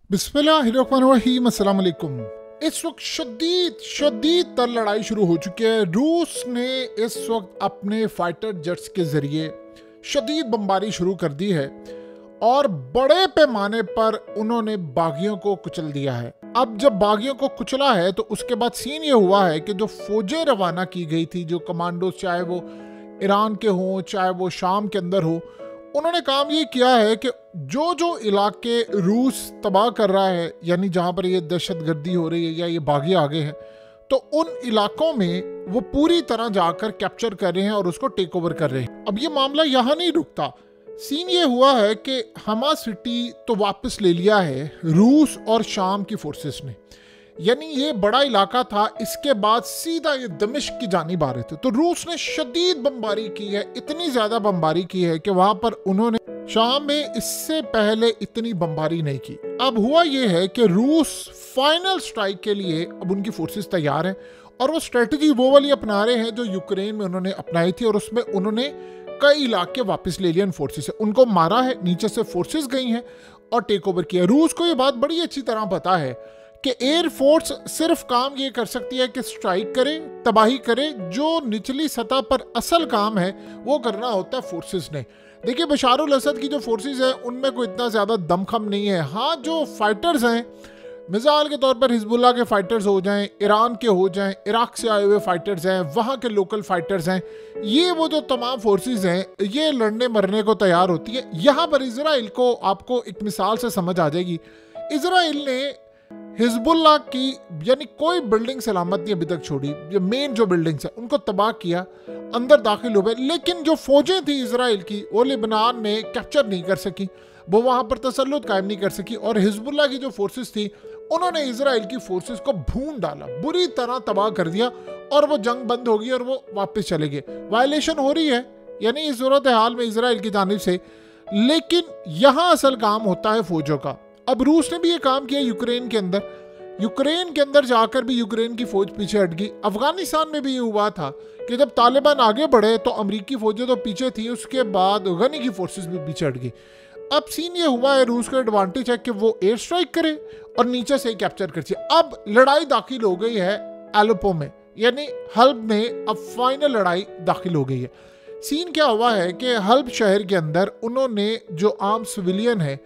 बिस्मिल्लाहिर्रहमानिर्रहीम, अस्सलाम वालेकुम। इस वक्त शदीद तर लड़ाई शुरू हो चुकी है। रूस ने इस वक्त अपने फाइटर जेट्स के जरिए शदीद बमबारी शुरू कर दी है और बड़े पैमाने पर उन्होंने बागियों को कुचल दिया है। अब जब बागियों को कुचला है तो उसके बाद सीन ये हुआ है कि जो फौजें रवाना की गई थी, जो कमांडोज, चाहे वो ईरान के हों चाहे वो शाम के अंदर हो, उन्होंने काम ये किया है कि जो जो इलाके रूस तबाह कर रहा है, यानी जहाँ पर ये दहशतगर्दी हो रही है या ये बागी आगे हैं, तो उन इलाकों में वो पूरी तरह जाकर कैप्चर कर रहे हैं और उसको टेक ओवर कर रहे हैं। अब ये मामला यहाँ नहीं रुकता। सीन ये हुआ है कि हमा सिटी तो वापस ले लिया है रूस और शाम की फोर्सेस ने, यानी ये बड़ा इलाका था। इसके बाद सीधा ये दमिश्क की जानिब आ रहे थे, तो रूस ने शदीद बमबारी की है, इतनी ज्यादा बमबारी की है कि वहां पर उन्होंने शाम में इससे पहले इतनी बमबारी नहीं की। अब हुआ ये है कि रूस फाइनल स्ट्राइक के लिए अब उनकी फोर्सेस तैयार हैं और वो स्ट्रेटजी वो वाली अपना रहे हैं जो यूक्रेन में उन्होंने अपनाई थी, और उसमें उन्होंने कई इलाके वापस ले लिए इन फोर्सेस से, उनको मारा है, नीचे से फोर्सेस गई हैं और टेक ओवर किया। रूस को ये बात बड़ी अच्छी तरह पता है कि एयरफोर्स सिर्फ काम ये कर सकती है कि स्ट्राइक करे, तबाही करे। जो निचली सतह पर असल काम है वो करना होता है फोर्सेस ने। देखिए, बशारुल असद की जो फोर्सेस हैं उनमें कोई इतना ज़्यादा दमखम नहीं है। हाँ, जो फाइटर्स हैं, मिसाल के तौर पर हिजबुल्लाह के फाइटर्स हो जाएं, ईरान के हो जाएं, इराक से आए हुए फाइटर्स हैं, वहाँ के लोकल फाइटर्स हैं, ये वो जो तमाम फोर्सेस हैं ये लड़ने मरने को तैयार होती है। यहाँ पर इजराइल को आपको एक मिसाल से समझ आ जाएगी। इजराइल ने हिजबुल्लाह की यानी कोई बिल्डिंग सलामत नहीं अभी तक छोड़ी, ये मेन जो बिल्डिंग्स है उनको तबाह किया, अंदर दाखिल हो गए, लेकिन जो फौजें थी इजराइल की वो लेबनान में कैप्चर नहीं कर सकी, वो वहां पर तसल्लुत कायम नहीं कर सकी। और हिजबुल्लाह की जो फोर्सेस थी उन्होंने इजराइल की फोर्सेस को भून डाला, बुरी तरह तबाह कर दिया, और वो जंग बंद हो गई और वो वापस चले गए। वायलेशन हो रही है यानी इस सूरत हाल में इजराइल की जानिब से, लेकिन यहाँ असल काम होता है फौजों का। अब रूस ने भी ये काम किया यूक्रेन के अंदर जाकर भी यूक्रेन की फौज पीछे हट गई। अफगानिस्तान में भी ये हुआ था कि जब तालिबान आगे बढ़े तो अमेरिकी फौजें तो पीछे थी, उसके बाद गनी की फोर्सेस भी पीछे हट गई। अब सीन ये हुआ है, रूस का एडवांटेज है कि वो एयर स्ट्राइक करे और नीचे से ही कैप्चर करे। अब लड़ाई दाखिल हो गई है एलेपो में, यानी हल्ब में अब फाइनल लड़ाई दाखिल हो गई है। सीन क्या हुआ है कि हल्ब शहर के अंदर उन्होंने जो आम सिविलियन है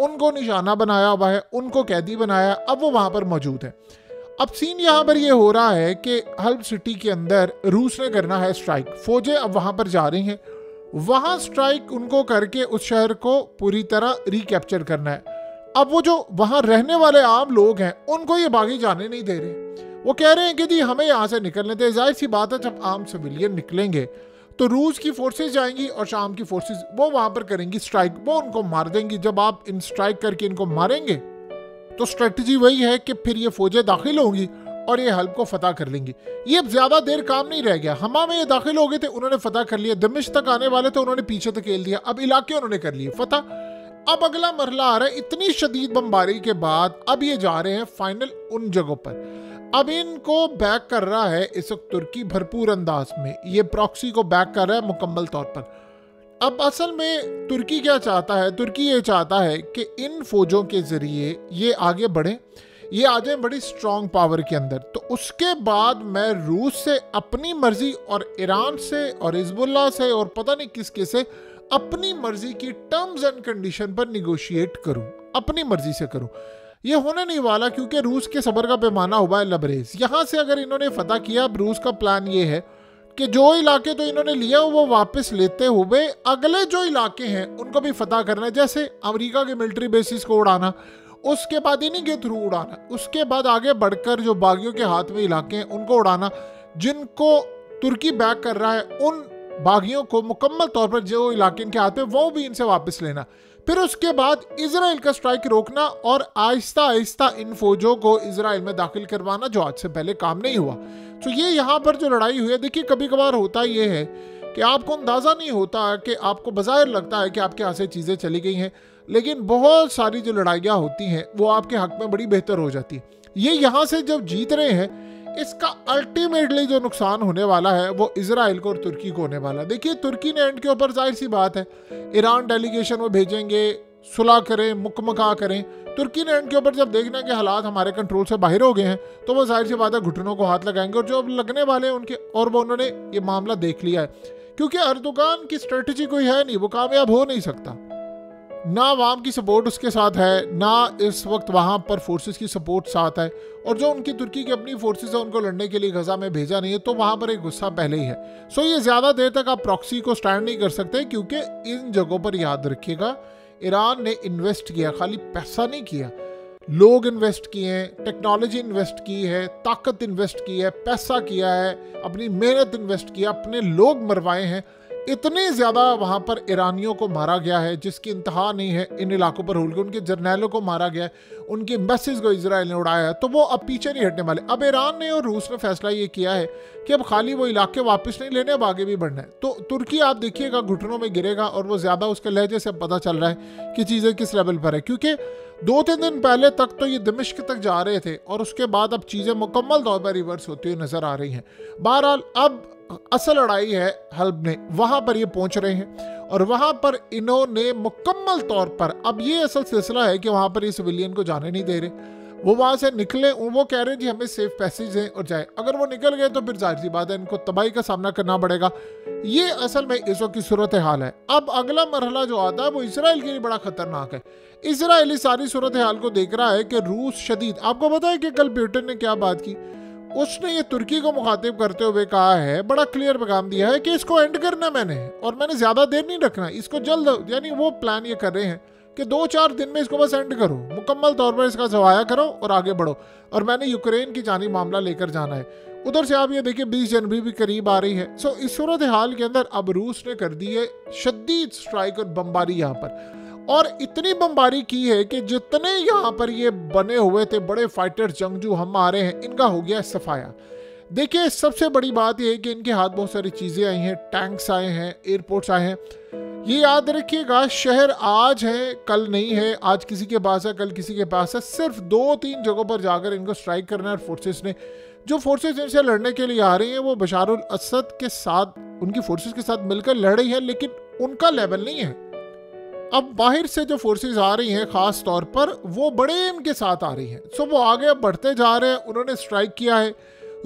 उनको निशाना बनाया हुआ है, उनको कैदी बनाया, अब वो वहां पर मौजूद है। अब सीन यहाँ पर ये हो रहा है कि हल्ब सिटी के अंदर रूस ने करना है स्ट्राइक, फौजें अब वहां पर जा रही हैं, वहां स्ट्राइक उनको करके उस शहर को पूरी तरह रिकैप्चर करना है। अब वो जो वहां रहने वाले आम लोग हैं उनको ये बागी जाने नहीं दे रहे, वो कह रहे हैं कि जी हमें यहाँ से निकलने दे। जाहिर सी बात है, जब आम सिविलियन निकलेंगे तो रूस की फोर्सेस जाएंगी और शाम की फोर्सेस वो वहां पर करेंगी स्ट्राइक, वो उनको मार देंगी। जब आप इन स्ट्राइक करके इनको मारेंगे तो स्ट्रेटजी वही है कि फिर ये फौजें दाखिल होंगी और ये हल्ब को फतह कर लेंगी। ये अब ज्यादा देर काम नहीं रह गया। हमा में ये दाखिल हो गए थे, उन्होंने फतह कर लिया। दमिश्क तक आने वाले थे, उन्होंने पीछे धकेल दिया। अब इलाके उन्होंने कर लिए फतह। अब अगला मरला आ रहा है। इतनी शदीद बमबारी के बाद अब ये जा रहे हैं फाइनल उन जगहों पर। अब इनको बैक कर रहा है इस वक्त तुर्की भरपूर अंदाज में, ये प्रॉक्सी को बैक कर रहा है मुकम्मल तौर पर। अब असल में तुर्की क्या चाहता है? तुर्की ये चाहता है कि इन फौजों के जरिए ये आगे बढ़े, ये आ जाए बड़ी स्ट्रॉन्ग पावर के अंदर, तो उसके बाद मैं रूस से अपनी मर्जी और ईरान से और हिजबुल्लाह से और पता नहीं किसके से अपनी मर्जी की टर्म्स एंड कंडीशन पर निगोशिएट करूं, अपनी मर्जी से करूं। ये होने नहीं वाला, क्योंकि रूस के सबर का पैमाना हुआ है लबरेज। यहाँ से अगर इन्होंने फतह किया, अब रूस का प्लान ये है कि जो इलाके तो इन्होंने लिया वो वापस लेते हुए अगले जो इलाके हैं उनको भी फतह करना है। जैसे अमेरिका के मिलिट्री बेसिस को उड़ाना, उसके बाद इन्हीं के थ्रू उड़ाना, उसके बाद आगे बढ़कर जो बागियों के हाथ में इलाके हैं उनको उड़ाना। जिनको तुर्की बैक कर रहा है उन बागियों को मुकम्मल तौर पर जो इलाके इनके हाथ में वो भी इनसे वापस लेना। फिर उसके बाद इजराइल का स्ट्राइक रोकना और आहिस्ता आहिस्ता इन फौजों को इजराइल में दाखिल करवाना, जो आज से पहले काम नहीं हुआ। तो ये यहाँ पर जो लड़ाई हुई है, देखिए कभी कभार होता ये है कि आपको अंदाज़ा नहीं होता कि आपको बज़ाहिर लगता है कि आपके यहाँ से चीज़ें चली गई हैं, लेकिन बहुत सारी जो लड़ाइयाँ होती हैं वो आपके हक में बड़ी बेहतर हो जाती है। ये यहाँ से जब जीत रहे हैं, इसका अल्टीमेटली जो नुकसान होने वाला है वो इजराइल को और तुर्की को होने वाला है। देखिए, तुर्की ने एंड के ऊपर जाहिर सी बात है ईरान डेलीगेशन वो भेजेंगे, सुलह करें, मुकमका करें। तुर्की ने इनके ऊपर जब देखना है कि हालात हमारे कंट्रोल से बाहर हो गए हैं तो वो जाहिर सी बात है घुटनों को हाथ लगाएंगे, और जो अब लगने वाले हैं उनके, और वो उन्होंने ये मामला देख लिया है। क्योंकि अर्दोगान की स्ट्रेटजी कोई है नहीं, वो कामयाब हो नहीं सकता। ना अवाम की सपोर्ट उसके साथ है, ना इस वक्त वहाँ पर फोर्सेस की सपोर्ट साथ है, और जो उनकी तुर्की की अपनी फोर्सेस है उनको लड़ने के लिए गजा में भेजा नहीं है, तो वहाँ पर एक गुस्सा पहले ही है। सो ये ज़्यादा देर तक आप प्रॉक्सी को स्टैंड नहीं कर सकते, क्योंकि इन जगहों पर याद रखिएगा ईरान ने इन्वेस्ट किया, खाली पैसा नहीं किया, लोग इन्वेस्ट किए हैं, टेक्नोलॉजी इन्वेस्ट की है, ताकत इन्वेस्ट की है, पैसा किया है, अपनी मेहनत इन्वेस्ट किया, अपने लोग मरवाए हैं। इतने ज़्यादा वहाँ पर ईरानियों को मारा गया है जिसकी इंतहा नहीं है। इन इलाकों पर होल के उनके जर्नैलों को मारा गया है, उनकी एम्बेसीज को इजराइल ने उड़ाया है, तो वो अब पीछे नहीं हटने वाले। अब ईरान ने और रूस ने फैसला ये किया है कि अब खाली वो इलाके वापस नहीं लेने, अब आगे भी बढ़ना है। तो तुर्की आप देखिएगा घुटनों में गिरेगा, और वो ज़्यादा उसके लहजे से पता चल रहा है कि चीज़ें किस लेवल पर है। क्योंकि 2-3 दिन पहले तक तो ये दमिश्क तक जा रहे थे, और उसके बाद अब चीज़ें मुकम्मल तौर पर रिवर्स होती हुई नज़र आ रही हैं। बहरहाल अब असल लड़ाई है हल्ब में, वहां पर ये पहुंच रहे हैं, और वहां पर इन्होंने मुकम्मल तौर पर, अब ये असल सिलसिला है कि वहां पर ये सिविलियन को जाने नहीं दे रहे। वो वहां से निकले, वो कह रहे हैं जी हमें सेफ पैसेज है और जाए। अगर वो निकल गए तो फिर जाहिर सी बात है इनको तबाही का सामना करना पड़ेगा। ये असल में इस वक्त की सूरत हाल है। अब अगला मरहला जो आता है वो इसराइल के लिए बड़ा खतरनाक है। इसराइल इस सारी सूरत हाल को देख रहा है कि रूस शदीद, आपको पता है कि कल पुतिन ने क्या बात की, उसने ये तुर्की को मुखातिब करते हुए कहा है, बड़ा क्लियर पैगाम दिया है कि इसको एंड करना मैंने, और मैंने ज़्यादा देर नहीं रखना इसको, जल्द, यानी वो प्लान ये कर रहे हैं कि 2-4 दिन में इसको बस एंड करो, मुकम्मल तौर पर इसका जवाया करो और आगे बढ़ो, और मैंने यूक्रेन की जानी मामला लेकर जाना है। उधर से आप ये देखिए 20 जनवरी भी करीब आ रही है। सो इस सूरत हाल के अंदर अब रूस ने कर दी है शदीद स्ट्राइक और बमबारी यहाँ पर, और इतनी बमबारी की है कि जितने यहाँ पर ये बने हुए थे बड़े फाइटर जंगजू हम आ रहे हैं, इनका हो गया सफाया। देखिए सबसे बड़ी बात यह है कि इनके हाथ बहुत सारी चीज़ें आई हैं, टैंक्स आए हैं, एयरपोर्ट्स आए हैं। ये याद रखिएगा शहर आज है कल नहीं है, आज किसी के पास है कल किसी के पास है। सिर्फ 2-3 जगहों पर जाकर इनको स्ट्राइक करना है। फोर्सेस ने, जो फोर्सेस इनसे लड़ने के लिए आ रही हैं वो बशारुल असद के साथ, उनकी फोर्सेस के साथ मिलकर लड़ रही है, लेकिन उनका लेवल नहीं है। अब बाहर से जो फोर्सेस आ रही हैं खास तौर पर वो बड़े एम के साथ आ रही हैं। सो वो आगे बढ़ते जा रहे हैं। उन्होंने स्ट्राइक किया है।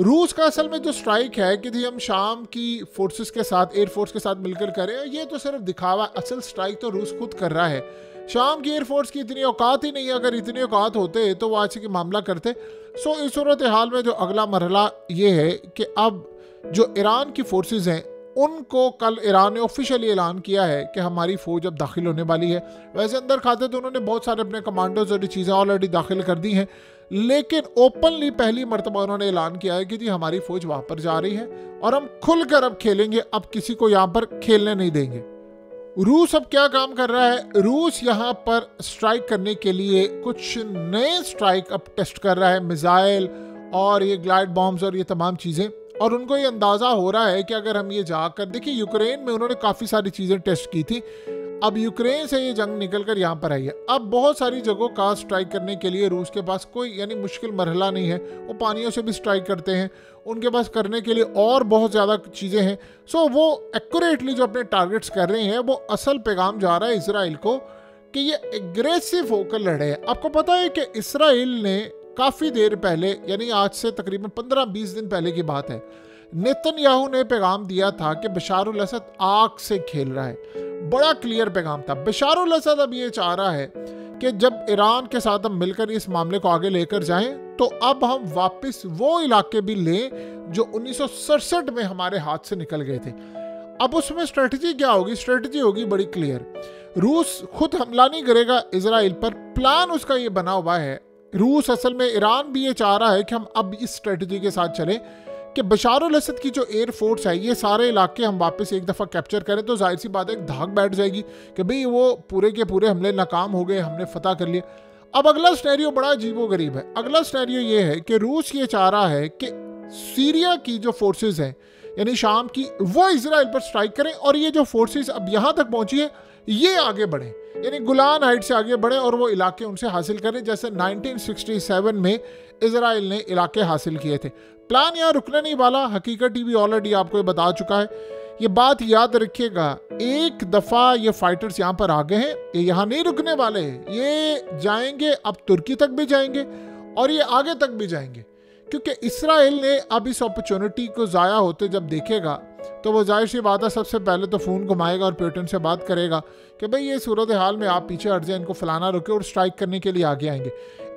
रूस का असल में जो स्ट्राइक है कि जी हम शाम की फोर्सेस के साथ, एयरफोर्स के साथ मिलकर करें, ये तो सिर्फ दिखावा। असल स्ट्राइक तो रूस खुद कर रहा है। शाम की एयरफोर्स की इतनी औकात ही नहीं है, अगर इतनी औकात होते तो वो आज की मामला करते। सो इस सूरत हाल में जो अगला मरहला ये है कि अब जो ईरान की फोर्सेस हैं उनको कल ईरान ने ऑफिशियली ऐलान किया है कि हमारी फ़ौज अब दाखिल होने वाली है। वैसे अंदर खाते तो उन्होंने बहुत सारे अपने कमांडोज और चीज़ें ऑलरेडी दाखिल कर दी हैं, लेकिन ओपनली पहली मरतबा उन्होंने ऐलान किया है कि जी हमारी फ़ौज वहाँ पर जा रही है और हम खुलकर अब खेलेंगे, अब किसी को यहाँ पर खेलने नहीं देंगे। रूस अब क्या काम कर रहा है, रूस यहाँ पर स्ट्राइक करने के लिए कुछ नए स्ट्राइक अब टेस्ट कर रहा है, मिसाइल और ये ग्लाइड बॉम्ब्स और ये तमाम चीज़ें। और उनको ये अंदाज़ा हो रहा है कि अगर हम ये जाकर, देखिए यूक्रेन में उन्होंने काफ़ी सारी चीज़ें टेस्ट की थी, अब यूक्रेन से ये जंग निकल कर यहाँ पर आई है। अब बहुत सारी जगहों का स्ट्राइक करने के लिए रूस के पास कोई यानी मुश्किल मरहला नहीं है। वो पानियों से भी स्ट्राइक करते हैं, उनके पास करने के लिए और बहुत ज़्यादा चीज़ें हैं। सो वो एक्यूरेटली जो अपने टारगेट्स कर रहे हैं, वो असल पैगाम जा रहा है इसराइल को कि ये एग्रेसिव होकर लड़े। आपको पता है कि इसराइल ने काफ़ी देर पहले, यानी आज से तकरीबन 15-20 दिन पहले की बात है, नेतन्याहू ने पैगाम दिया था कि बशारुल असद आग से खेल रहा है। बड़ा क्लियर पैगाम था। बशारुल असद अब ये चाह रहा है कि जब ईरान के साथ हम मिलकर इस मामले को आगे लेकर जाएं तो अब हम वापस वो इलाके भी लें जो 1967 में हमारे हाथ से निकल गए थे। अब उसमें स्ट्रेटजी क्या होगी? स्ट्रेटजी होगी बड़ी क्लियर। रूस खुद हमला नहीं करेगा इसराइल पर, प्लान उसका ये बना हुआ है। रूस असल में, ईरान भी ये चाह रहा है कि हम अब इस स्ट्रेटजी के साथ चलें कि बशारुल असद की जो एयर फोर्स है, ये सारे इलाके हम वापस एक दफ़ा कैप्चर करें तो जाहिर सी बात है एक धाक बैठ जाएगी कि भाई वो पूरे के पूरे हमले नाकाम हो गए, हमने फतह कर लिया। अब अगला स्नैरियो बड़ा अजीबोगरीब है। अगला स्नैरियो ये है कि रूस ये चाह रहा है कि सीरिया की जो फोर्सेज हैं यानी शाम की, वो इसराइल पर स्ट्राइक करें और ये जो फोर्सेज अब यहाँ तक पहुँची है ये आगे बढ़ें, यानी गुलान हाइट से आगे बढ़े और वो इलाके उनसे हासिल करें जैसे 1967 में इसराइल ने इलाके हासिल किए थे। प्लान यहाँ रुकने नहीं वाला। हकीकत टीवी ऑलरेडी आपको ये बता चुका है ये बात याद रखिएगा, एक दफ़ा ये फाइटर्स यहाँ पर आ गए हैं, ये यहाँ नहीं रुकने वाले हैं, ये जाएंगे, अब तुर्की तक भी जाएंगे और ये आगे तक भी जाएंगे, क्योंकि इसराइल ने अब इस अपॉर्चुनिटी को ज़ाया होते जब देखेगा तो वो जाहिर सी बात है सबसे पहले तो फ़ोन घुमाएगा और पुतिन से बात करेगा कि भाई ये सूरत हाल में आप पीछे हट जाए, इनको फलाना रोके और स्ट्राइक करने के लिए आगे आएंगे।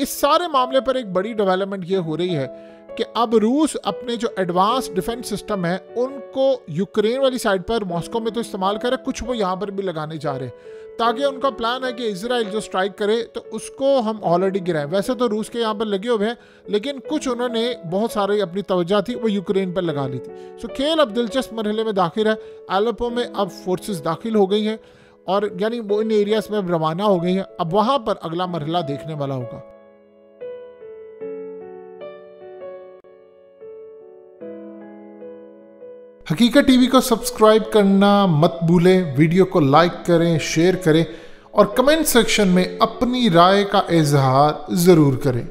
इस सारे मामले पर एक बड़ी डेवलपमेंट ये हो रही है कि अब रूस अपने जो एडवांस डिफेंस सिस्टम है उनको यूक्रेन वाली साइड पर मॉस्को में तो इस्तेमाल करे, कुछ वो यहाँ पर भी लगाने जा रहे हैं, ताकि उनका प्लान है कि इजराइल जो स्ट्राइक करे तो उसको हम ऑलरेडी गिराएं। वैसे तो रूस के यहाँ पर लगे हुए हैं, लेकिन कुछ उन्होंने बहुत सारी अपनी तवज्जो थी वो यूक्रेन पर लगा ली थी। सो खेल अब दिलचस्प मरहले में दाखिल है। एलेपो में अब फोर्सेस दाखिल हो गई हैं और यानी वो इन एरियाज में रवाना हो गई हैं। अब वहाँ पर अगला मरहला देखने वाला होगा। हकीकत टीवी को सब्सक्राइब करना मत भूलें, वीडियो को लाइक करें, शेयर करें और कमेंट सेक्शन में अपनी राय का इजहार ज़रूर करें।